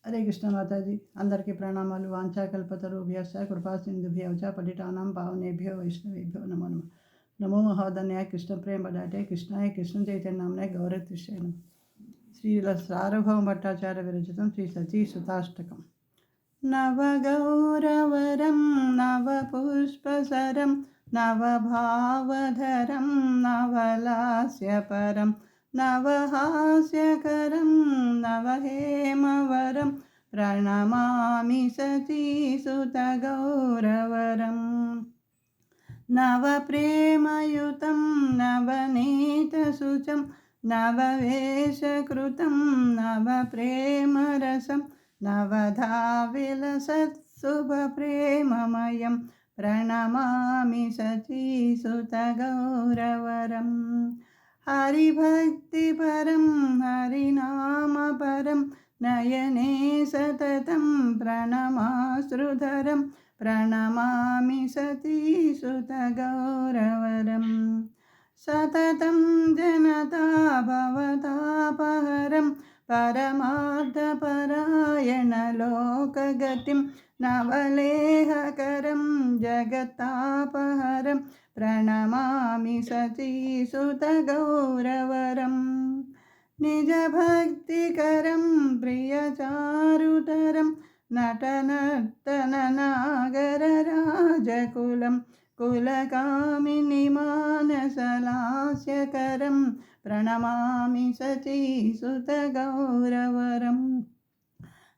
హరే కృష్ణ మాతాజీ. అందరికీ ప్రణామాలు. వాంఛాకల్పతరుభ్యశ్చ కృపా సింధుభ్యో చ పతితానాం పావనేభ్యో వైష్ణవేభ్యో నమో నమః. నమో మహాధన్యాయ కృష్ణ ప్రేమ బడాటే కృష్ణాయ కృష్ణ చైతన్యాయ గౌరతిష్ఠే నమః. శ్రీ సార్వభౌమ భట్టాచార్య విరచితం శ్రీ సతీ సుతాష్టకం. నవగౌరవరం నవపుష్పసరం నవభావధరం నవలాస్యపరం నవహాస్యకరం నవహేమవరం ప్రణమామి సతీసుతగౌరవరం. నవప్రేమయుతం నవనీతశుచం నవవేషకృతం నవప్రేమరసం నవధావిలసత్శుభప్రేమమయం ప్రణమామి సతీసుతగౌరవరం. హరిభక్తిపరం హరినామపరం నయనే సతతం ప్రణమాశ్రుధరం ప్రణమామి సతీసుతగౌరవరం. సతతం జనతా భవతాపహరం పరమార్థపరాయణలోకగతిం నవలేహకరం జగత్తాపహరం ప్రణమామి సతీసుతగౌరవరం. నిజభక్తికరం ప్రియచారుతరం నటనర్తననాగరరాజకులం కులకామిని మానసలాస్యకరం ప్రణమామి సతీసుతగౌరవరం.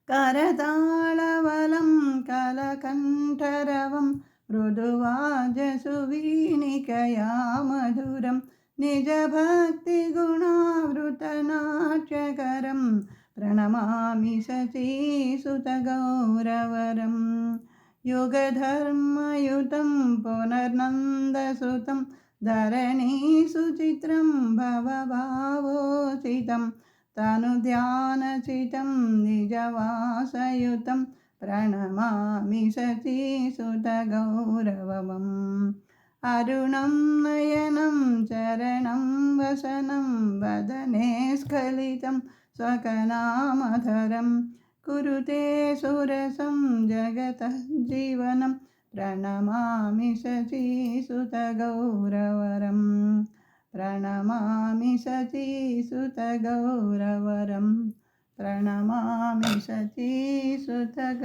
కరతాళవలం కలకంఠరవం మృదువాజసువీనికయా మధురం నిజభక్తిగుణావృతనాట్యకరం ప్రణమామి సతీసుతగౌరవరం. యుగధర్మయుతం పునర్నందసుతం ధరణీసుచిత్రం భవభావోచితం తనుధ్యానచితం నిజవాసయుతం ప్రణమామి సతీసుతగౌరవం. అరుణం నయనం చరణం వసనం వదనే స్ఖలితం స్వకనామధరం కురుతే సురసం జగతః జీవనం ప్రణమామి సతీసుతగౌరవరం. ప్రణమామి సతీసుతగౌరవరం. ప్రణమామి సతీసుతగౌరవరం.